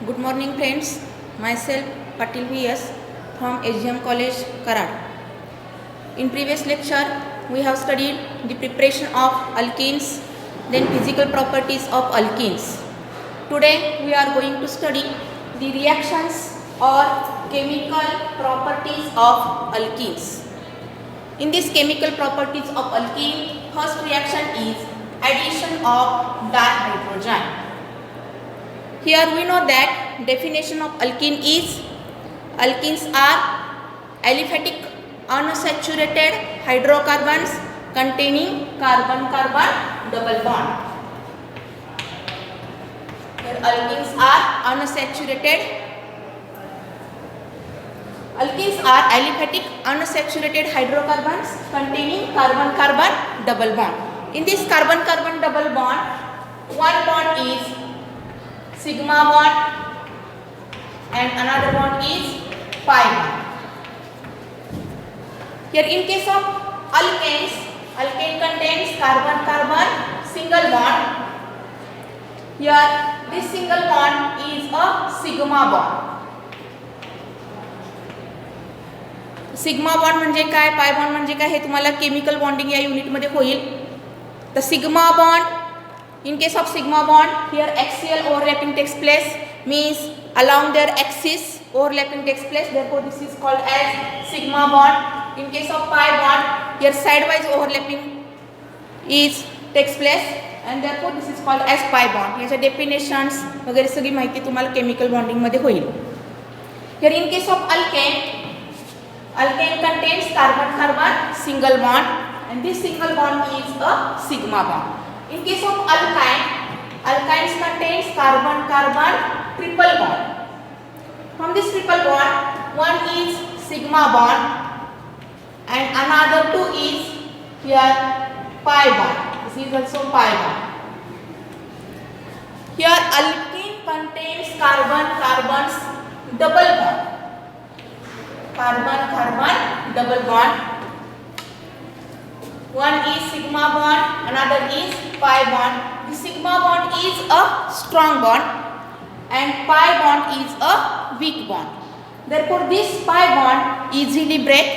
Good morning friends, myself Patil V.S. from SGM College, Karad. In previous lecture, we have studied the preparation of alkenes, then physical properties of alkenes. Today, we are going to study the reactions or chemical properties of alkenes. In these chemical properties of alkene, first reaction is addition of dihydrogen. Here we know that definition of alkene is alkenes are aliphatic unsaturated hydrocarbons containing carbon-carbon double bond. Here alkenes are unsaturated. Alkenes are aliphatic unsaturated hydrocarbons containing carbon-carbon double bond. In this carbon-carbon double bond, one bond is sigma bond and another bond is pi bond. Here in case of alkanes, alkane contains carbon-carbon single bond. Here this single bond is a sigma bond. Sigma bond म्हणजे काय, pi bond म्हणजे काय हे तुम्हाला chemical bonding या unit मध्ये होईल. तर sigma bond, in case of sigma bond, here axial overlapping takes place, means along their axis overlapping takes place, therefore this is called as sigma bond. In case of pi bond, here sidewise overlapping takes place and therefore this is called as pi bond. याच्या definitions वगैरे सगळी माहिती तुम्हाला chemical bonding मध्ये होईल. Here in case of alkane, alkane contains carbon-carbon single bond and this single bond is a sigma bond. In case of alkyne, alkynes contains carbon-carbon triple bond. From this triple bond, one is sigma bond and another two is here pi bond. This is also pi bond. Here alkene contains carbon-carbon double bond. Carbon-carbon double bond. One is sigma bond, another is pi bond. The sigma bond is a strong bond and pi bond is a weak bond. Therefore this pi bond easily break.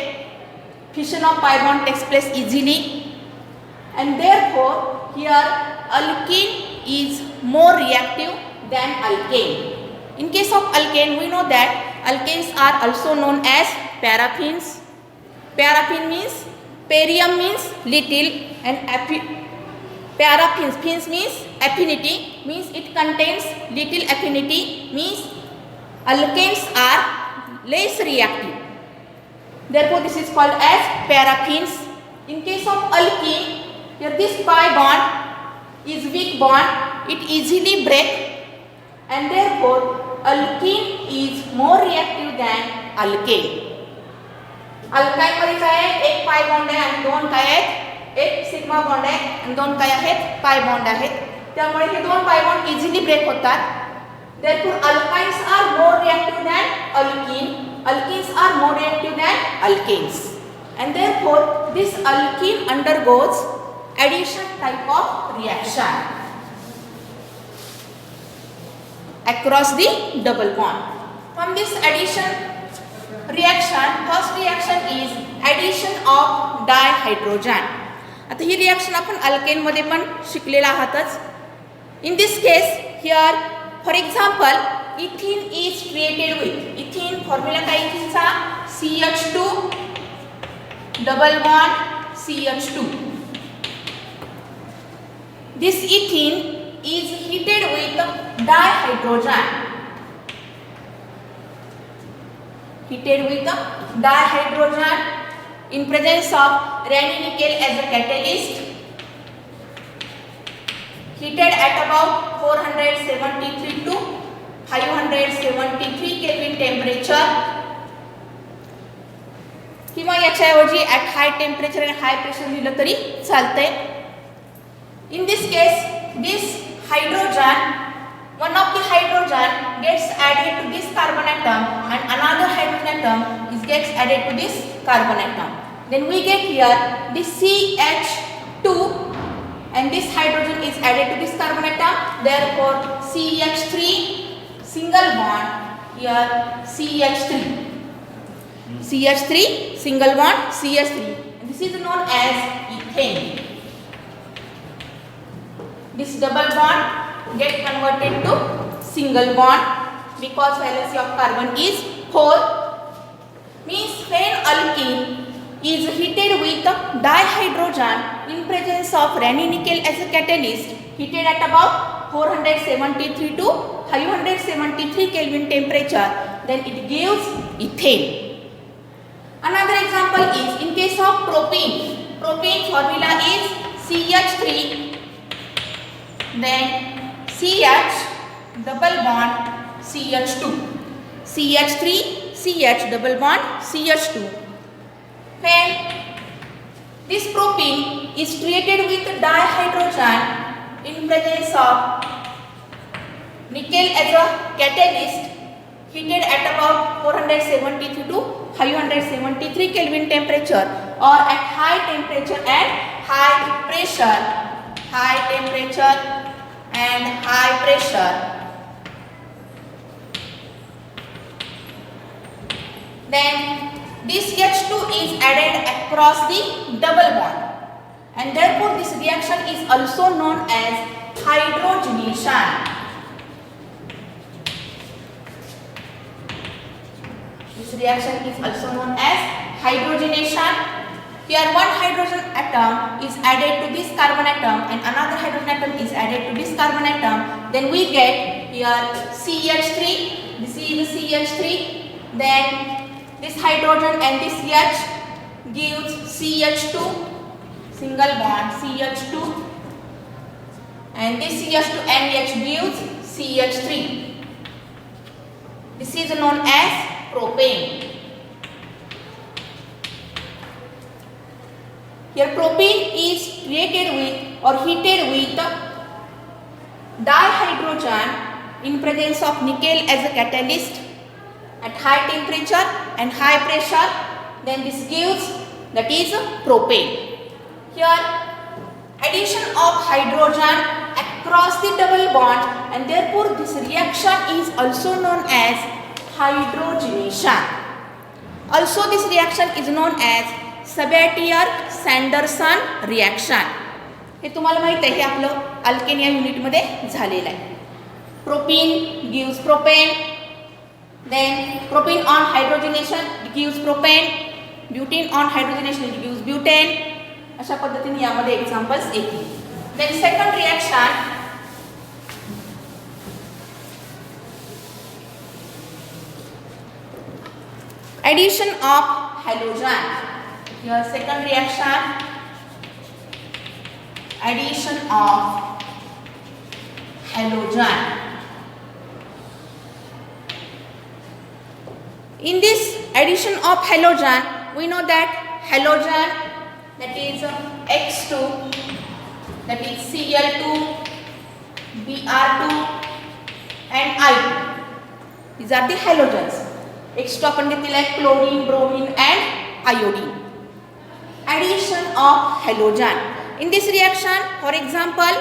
Fission of pi bond takes place easily and therefore here alkene is more reactive than alkane. In case of alkane, we know that alkanes are also known as paraffins. Paraffin means, perium means little and paraffins, fins means affinity, means it contains little affinity, means alkanes are less reactive. Therefore this is called as paraffins. In case of alkene, here this pi bond is weak bond, it easily breaks and therefore alkene is more reactive than alkane. Alkyne मध्ये काय आहे, एक pi bond आहे आणि दोन काय आहेत, एक सिग्मा बॉन्ड आहे आणि दोन काय आहेत, पाय बॉन्ड आहेत. त्यामुळे हे दोन पाय बॉन्ड इझिली ब्रेक होतात. therefore alkynes are more reactive than alkene, alkenes are more reactive than alkanes and therefore this alkene undergoes addition type of reaction across the double bond. From this addition reaction, first reaction is addition of dihydrogen. आता ही reaction आपण alkane मध्ये पण शिकलेला आहातच. In this case, here for example, ethene is created with ethene formula काय इथेनचा CH2 double bond CH2. This ethene is heated with dihydrogen. Heated with dihydrogen in presence of ranitidine as a catalyst. Heated at about 473 to 573 Kelvin temperature. किंवा याच्याऐवजी at high temperature and high pressure लिहिलं तरी चालतंय. In this case, this hydrogen, one of the hydrogen gets added to this carbon atom and another hydrogen atom gets added to this carbon atom. Then we get here this CH2 and this hydrogen is added to this carbon atom. Therefore CH3 single bond, here CH3. CH3, single bond, CH3. This is known as ethane. This double bond get converted to single bond because valency of carbon is 4. Means when alkene is heated with dihydrogen in presence of Raney nickel as a catalyst, heated at about 473 to 573 Kelvin temperature, then it gives ethane. Another example is in case of propene. Propene formula is CH3, then CH double bond CH2. CH3, CH double bond CH2. When this propene is treated with dihydrogen in presence of nickel as a catalyst, heated at about 473 to 573 Kelvin temperature or at high temperature and high pressure, then this H2 is added across the double bond, and therefore this reaction is also known as hydrogenation. This reaction is also known as hydrogenation. Here one hydrogen atom is added to this carbon atom and another hydrogen atom is added to this carbon atom. Then we get here CH3. This is CH3. Then this hydrogen and this H gives CH2, single bond CH2, and this CH2 and H gives CH3. This is known as propane. Here propane is reacted with or heated with dihydrogen in presence of nickel as a catalyst at high temperature and high pressure, then this gives, that is propane. Here addition of hydrogen across the double bond, and therefore this reaction is also known as hydrogenation. Also this reaction is known as Sabatier-Sanderson reaction. हे तुम्हाला माहित आहे की आपलं alkane या unit मध्ये झालेलं आहे. Propene gives propane, then propene on hydrogenation it gives propane, butane on hydrogenation it gives butane. अशा पद्धतीने यामध्ये एक्झाम्पल्स येतील. Then second reaction, addition of halogen. Your second reaction, addition of halogen. In this addition of halogen, we know that halogen, that is X2, that is Cl2, Br2 and I2. These are the halogens. X2 आपण घेतलेला आहे chlorine, bromine and iodine. Addition of halogen. In this reaction, for example,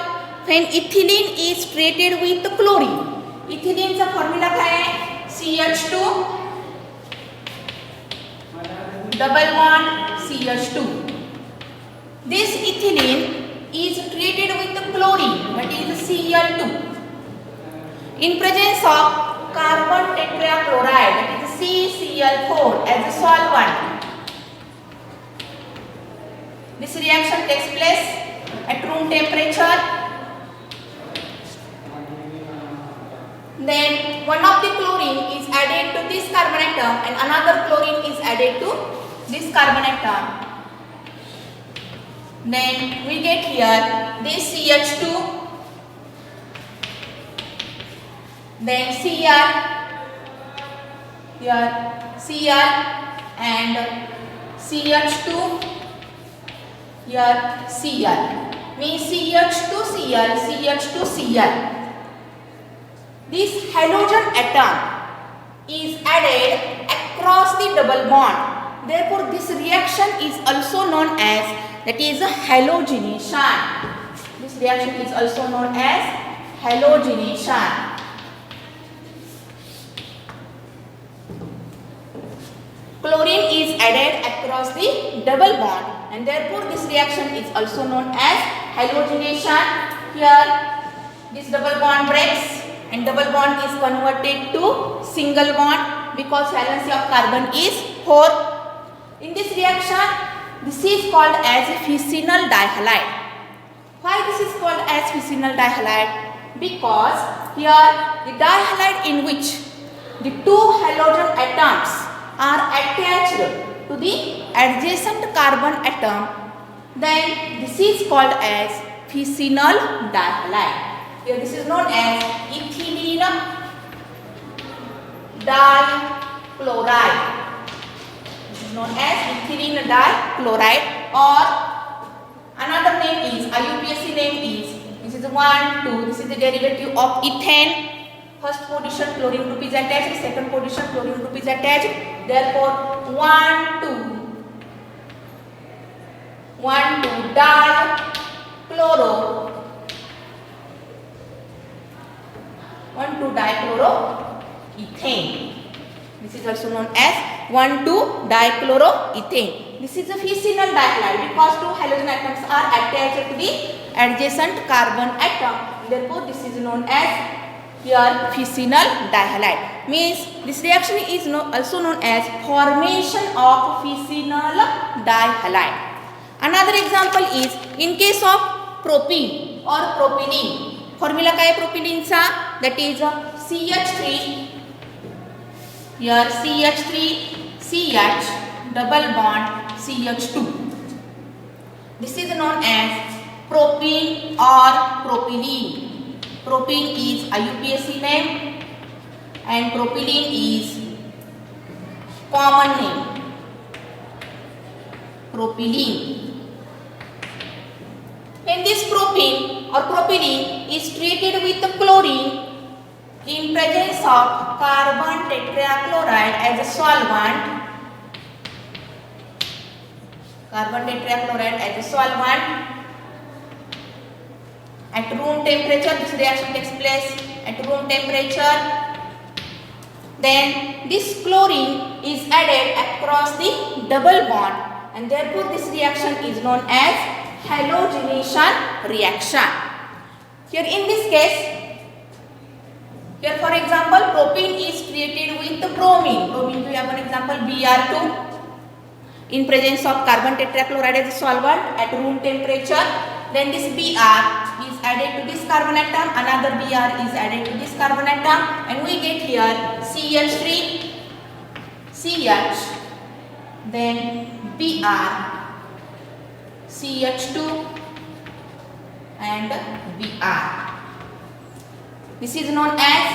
when ethylene is treated with chlorine, ethylene चा formula काय आहे? CH2 double bond CH2. This ethylene is treated with chlorine, that is Cl2, in presence of carbon tetrachloride, that is CCl4 as a solvent. This reaction takes place at room temperature. Then one of the chlorine is added to this carbon atom and another chlorine is added to this carbon atom. Then we get here this CH2, then Cl, here Cl and CH2, here Cl, means CH2Cl, CH2Cl. This halogen atom is added across the double bond. Therefore, this reaction is also known as, that is halogenation. This reaction is also known as halogenation. chlorine is added across the double bond, and therefore this reaction is also known as halogenation. Here this double bond breaks and double bond is converted to single bond because valency of carbon is 4. In this reaction, this is called as fissional dihalide. Why this is called as fissional dihalide? Because here the dihalide in which the two halogen atoms are attached to the adjacent carbon atom, then this is called as fissional dihalide. Here this is known as ethylene dichloride. This is known as ethylene dichloride, or another name is, IUPAC name is, this is 1, 2, this is the derivative of ethane. First position chlorine group is attached, second position chlorine group is attached. Therefore 1, 2 dichloroethane. This is also known as 1,2-dichloroethane. This is a fissional dihalide because two halogen atoms are attached to the adjacent carbon atom. Therefore, this is known as here fissional dihalide. Means this reaction is also known as formation of fissional dihalide. Another example is in case of propene or propylene. Formula काय propylene चा? That is CH3. Here CH3 CH double bond CH2. This is known as propene or propylene. Propene is IUPAC name and propylene is common name. Propylene. When this propene or propylene is treated with chlorine in presence of carbon tetrachloride as a solvent, at room temperature, this reaction takes place at room temperature. Then this chlorine is added across the double bond, and therefore this reaction is known as halogenation reaction. Here in this case, here for example propene is treated with bromine. Bromine, we have an example Br2 in presence of carbon tetrachloride as a solvent at room temperature. Then this Br is added to this carbon atom, another Br is added to this carbon atom, and we get here CH3 CH, then Br CH2 and Br. This is known as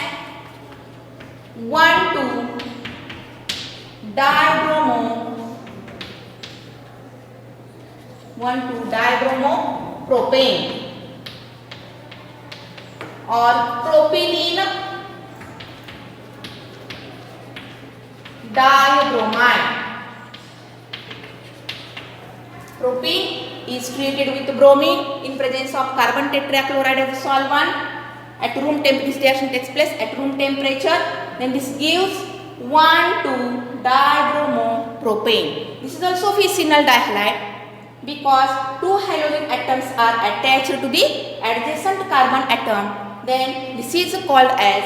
1,2-dibromopropane or propylene dibromide. Propene is treated with bromine in presence of carbon tetrachloride as a solvent. At room temperature, this reaction takes place at room temperature. Then this gives 1,2-dibromopropane. This is also fissional dihalide because two halogen atoms are attached to the adjacent carbon atom. Then this is called as,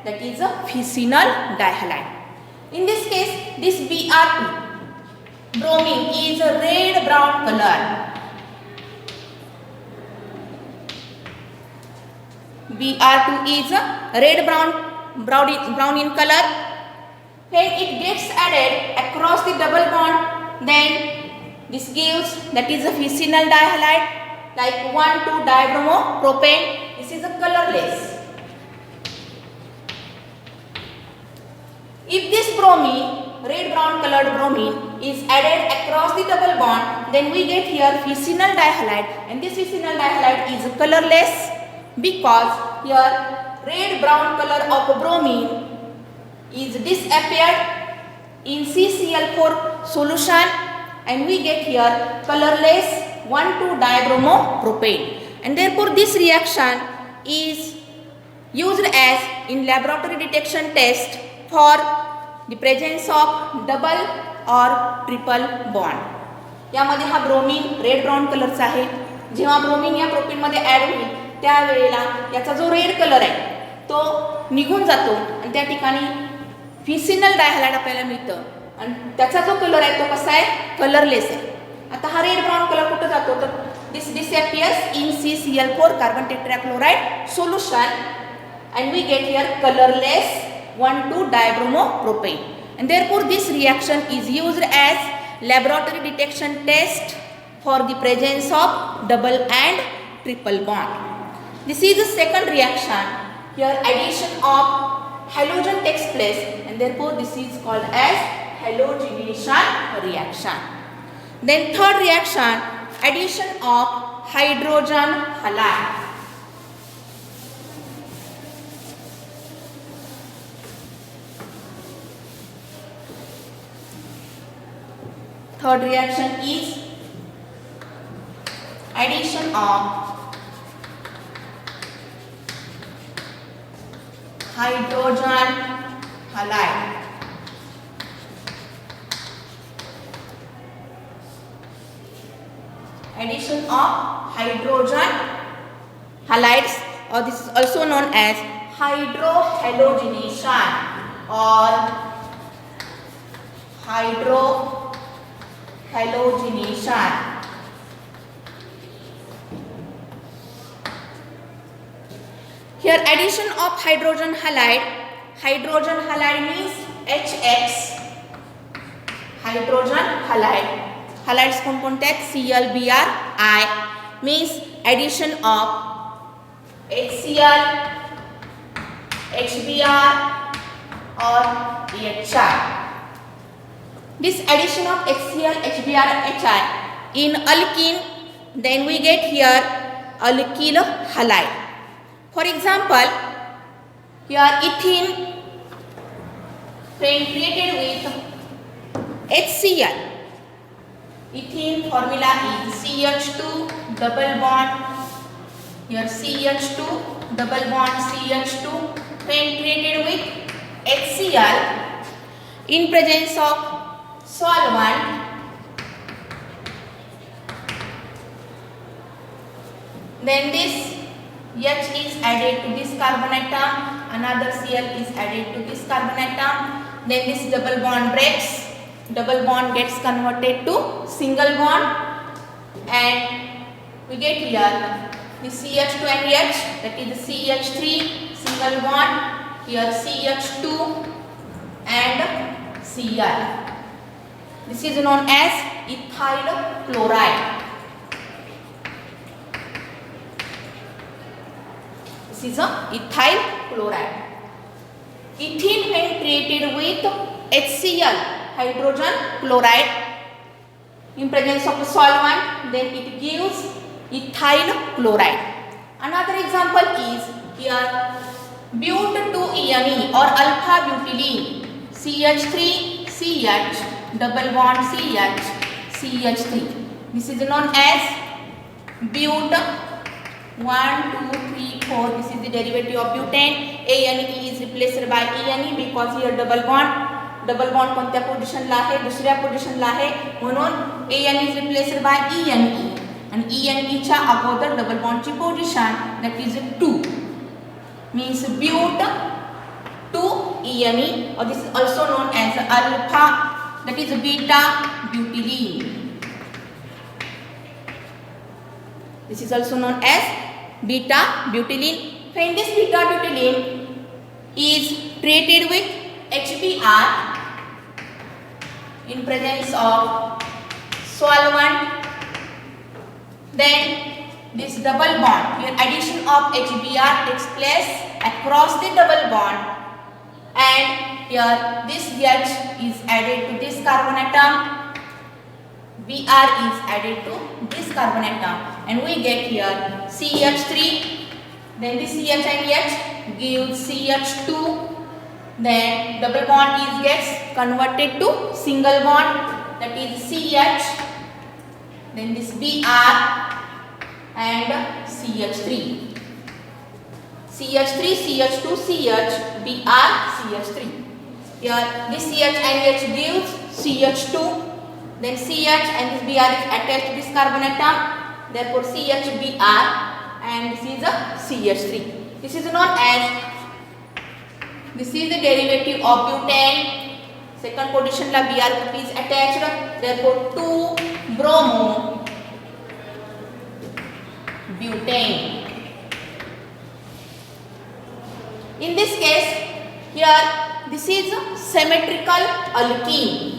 that is a fissional dihalide. In this case, this Br2 bromine is a red brown color. Br2 is red brown in color. When it gets added across the double bond, then this gives, that is a fissional dihalide like 1,2-dibromopropane. This is a colorless. If this bromine, red brown colored bromine, is added across the double bond, then we get here fissional dihalide, and this fissional dihalide is colorless because here red brown color of bromine is disappeared in CCl4 solution, and we get here colorless 1,2-dibromopropane, and therefore this reaction is used as in laboratory detection test for the presence of double और triple bond. यामध्ये हा bromine red brown कलरचा आहे. जेव्हा bromine या प्रोपीनमध्ये add होईल त्यावेळेला याचा जो रेड कलर आहे तो निघून जातो आणि त्या ठिकाणी फिसिनल डायहॅलाइड आपल्याला मिळतं आणि त्याचा जो कलर आहे तो कसा आहे, कलरलेस आहे. आता हा रेड ब्राऊन कलर कुठं जातो तर this disappears in CCl4 carbon tetrachloride solution and we get here colorless 1,2-dibromopropane, and therefore this reaction is used as laboratory detection test for the presence of double and triple bond. This is the second reaction. Here addition of halogen takes place and therefore this is called as halogenation reaction. Then third reaction, addition of hydrogen halide. Third reaction is addition of hydrogen halide. Addition of hydrogen halides, or this is also known as hydrohalogenation or hydrohalogenation. Here addition of hydrogen halide means HX. hydrogen halide. Halides कोणकोणते आहेत, ClBr I means addition of HCl, HBr or HI. This addition of HCl, HBr, HI in alkene, then we get here alkyl halide. For example, here ethene created with HCl. Ethene formula is CH2 double bond. Here CH2 double bond CH2 created with HCl in presence of solvent. Then this H is added to this carbon atom, another Cl is added to this carbon atom. Then this double bond breaks, double bond gets converted to single bond, and we get here the CH2 and H, that is the CH3 single bond, here CH2 and Cl. This is known as ethyl chloride. This is a ethyl chloride. Ethene when created with HCl, hydrogen chloride, in presence of a solvent, then it gives ethyl chloride. Another example is here but2ene or alpha butylene, CH3 CH double bond CH CH3. This is known as but 1 2 3 4. This is the derivative of butane. ane is replaced by ene because here double bond कोणत्या पोझिशनला आहे, दुसऱ्या पोझिशनला आहे, म्हणून ane is replaced by ene आणि ene च्या अगोदर double बॉन्डची position that is 2 means but2ene, or this is also known as alpha, that is beta butylene. This is also known as beta butylene. When this beta butylene is treated with HBr in presence of solvent, then this double bond, here addition of HBr takes place across the double bond, and here this H is added to this carbon atom, Br is added to this carbon atom, and we get here CH3. Then this CH and H gives CH2. Then double bond gets converted to single bond, that is CH. Then this Br and CH3. CH3, CH2, CH, Br, CH3. Here this CH and H gives CH2, then CH and this Br is attached to this carbon atom, therefore CHBr, and this is a CH3. This is known as, this is the derivative of butane. Second position la Br group is attached, therefore 2-bromo butane. In this case, here this is a symmetrical alkene.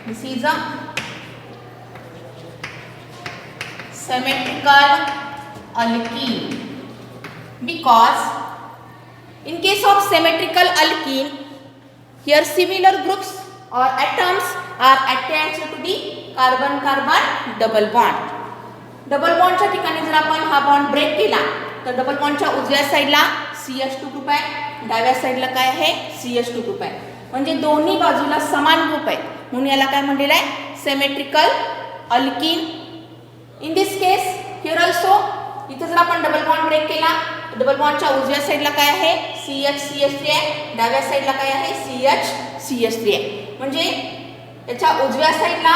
This is a symmetrical alkene because in case of symmetrical alkene, here similar groups or atoms are attached to the carbon-carbon double bond. Double बॉन्डच्या ठिकाणी जर आपण हा bond break केला तर double बॉन्डच्या उजव्या साईडला CH2 group आहे, डाव्या साईडला काय आहे CH2 ग्रुप आहे, म्हणजे दोन्ही बाजूला समान ग्रुप आहे, म्हणून याला काय म्हणलेलं आहे symmetrical alkyne. In this case here also इथे जर आपण डबल बॉन्ड ब्रेक केला तर डबल बॉन्डच्या उजव्या साईडला काय आहे CH3 आहे, डाव्या साईडला काय आहे CH3 आहे, म्हणजे याच्या उजव्या साईडला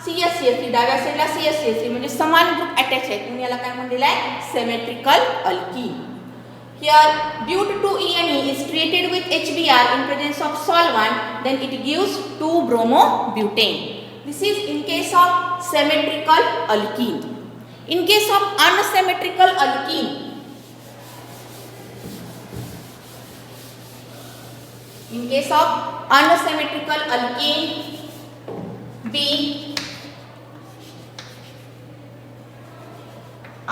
CH3, डाव्या साईडला CH3, म्हणजे समान ग्रुप अटॅच आहेत, म्हणून याला काय म्हणलेलं आहे symmetrical alkyne. Here due to 2ENE is treated with HBr in presence of solvent, then it gives 2-bromobutane. This is in case of symmetrical alkene. In case of unsymmetrical alkene, in case of unsymmetrical alkene, B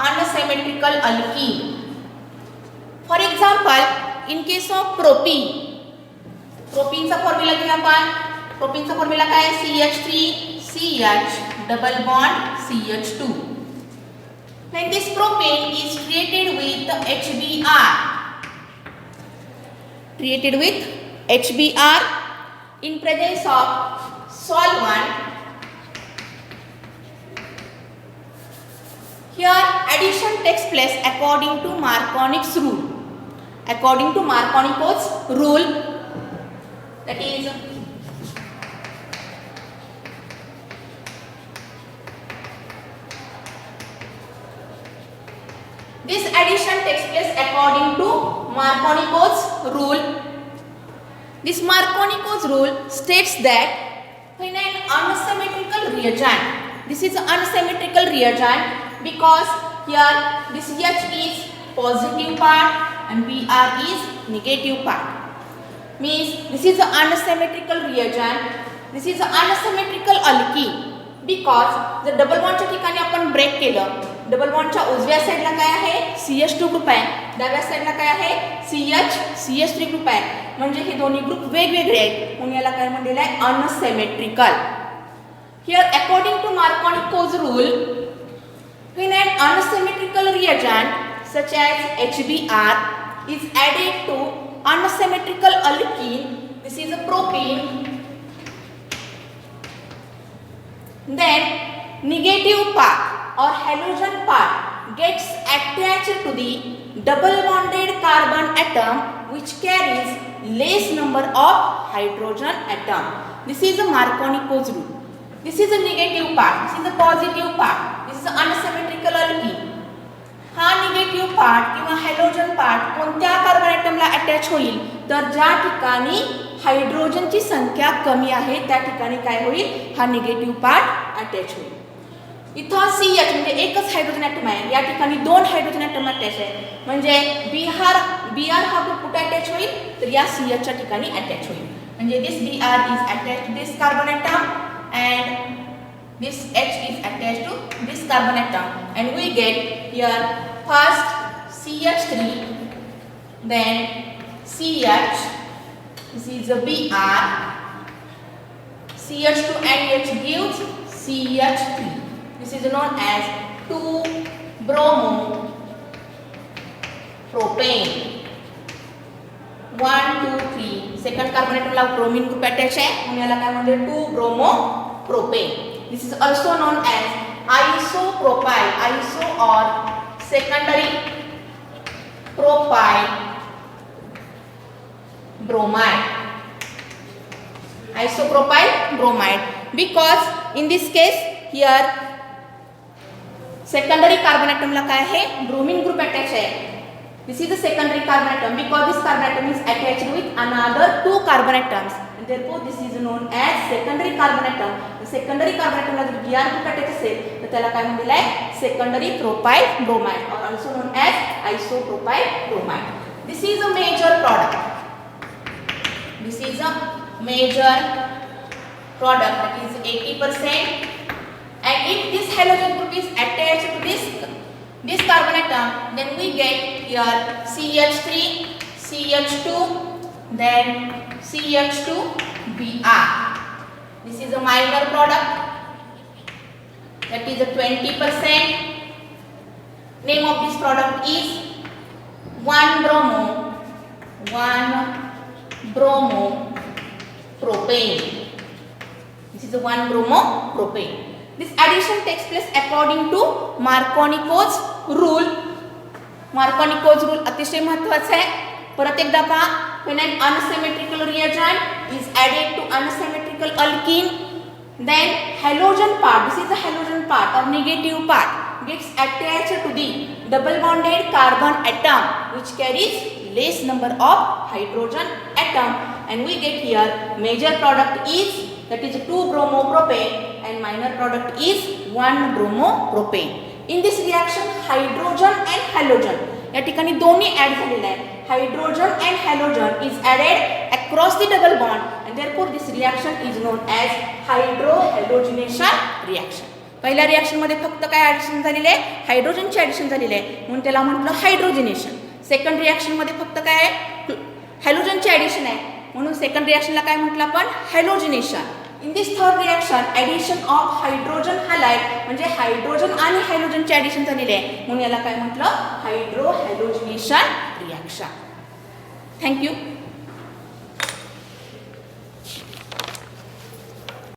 unsymmetrical alkene. For example, in case of propene, प्रोपीनचा formula घेऊया आपण. प्रोपीनचा formula काय आहे CH3CH double bond CH2. When this propane is treated with HBr in presence of solvent, here addition takes place according to Marconi's rule. According to Marconi's rule, that is this addition takes place according to Marconi's rule. This Marconi's rule states that when an unsymmetrical reagent, this is an unsymmetrical reagent because here this H is positive part and Br is negative part. Means this is an unsymmetrical reagent, this is an unsymmetrical alkene because जर double बॉन्डच्या ठिकाणी आपण break केलं, double बॉन्डच्या उजव्या साईडला काय आहे CH2 group आहे, डाव्या साईडला काय आहे CH3 ग्रुप आहे, म्हणजे हे दोन्ही ग्रुप वेगवेगळे आहेत, म्हणून याला काय म्हणलेलं आहे unsymmetrical. Here according to Marconi's rule, when an unsymmetrical reagent such as HBr is added to unsymmetrical alkene, this is a propene, then negative part or halogen part gets attached to the double bonded carbon atom which carries less number of hydrogen atom. This is a Marconi's rule. This is a negative part, this is a positive part, this is unsymmetrical alkene. हा negative part किंवा halogen part कोणत्या carbon ॲटमला attach होईल तर ज्या ठिकाणी हायड्रोजनची संख्या कमी आहे त्या ठिकाणी काय होईल हा निगेटिव्ह पार्ट अटॅच होईल. इथं CH म्हणजे एकच हायड्रोजन ॲटम आहे, या ठिकाणी दोन हायड्रोजन ॲटम अटॅच आहे, म्हणजे Br हा ग्रुप कुठे अटॅच होईल तर या CHच्या ठिकाणी अटॅच होईल, म्हणजे this Br is attach to this carbon atom and this H is attached to this carbon atom and we get here first CH3, then CH, this is a Br, CH2 and H gives CH3. This is known as 2-bromopropane. 1, 2, 3. Second carbon ॲटमला bromine group attach आहे, म्हणून याला काय म्हणते 2-bromopropane. This is also known as isopropyl, iso or secondary propyl bromide. isopropyl bromide, because in this case here secondary carbon atom ला काय आहे, bromine group attach आहे. This is the secondary carbon atom because this carbon atom is attached with another 2 carbon atoms, and therefore this is known as secondary carbon atom. The secondary carbon atom ला जर Br group attach असेल तर त्याला काय म्हणलं आहे, secondary propyl bromide or also known as isopropyl bromide. This is a major product. This is a major product, that is 80%. And if this halogen group is attached to this carbon atom, then we get here CH3, CH2, then CH2Br. This is a minor product, that is a 20%. Name of this product is 1-bromo-propane. This is a 1-bromo-propane. This addition takes place according to Markovnikov's rule. Markovnikov's rule अतिशय महत्त्वाचा आहे. परत एकदा पहा, when an unsymmetrical reagent is added to unsymmetrical alkene, then halogen part, this is the halogen part or negative part, gets attached to the double bonded carbon atom which carries less number of hydrogen atom, and we get here major product is, that is 2-bromopropane, and minor product is 1-bromopropane. In this reaction hydrogen and halogen या ठिकाणी दोन्ही add झालेले आहे. Hydrogen and halogen is added across the double bond and therefore this reaction is known as hydrohalogenation reaction. पहिल्या reaction मध्ये फक्त काय addition झालेले आहे, हायड्रोजनचे ॲडिशन झालेले आहे म्हणून त्याला म्हटलं हायड्रोजनेशन. सेकंड रिएक्शन मध्ये फक्त काय आहे, हॅलोजनचे ॲडिशन आहे म्हणून सेकंड रिएक्शनला काय म्हटलं आपण, halogenation. In this third reaction addition of hydrogen halide म्हणजे हायड्रोजन आणि हायड्रोजनचे ॲडिशन झालेले आहे म्हणून याला काय म्हटलं, हायड्रोहॅलोजिनेशन रिएक्शन. थँक्यू.